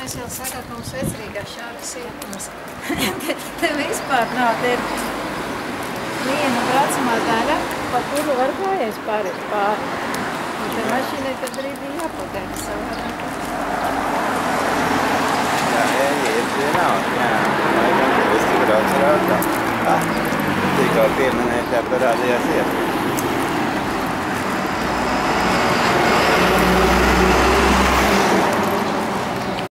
Mēs jau sakām, ka mums vecerīgās šādas ietums. Bet te vispār nav. Te ir viena vecumā daļa, pa kuru var gājējis pāriet pāri. Un te mašīnai tad brīdī jāpagaida savādāk. Jā, iet vienalga, jā. Laikam, es tik braucu ar auto. Tikko pieminēju, tā parādījās iet.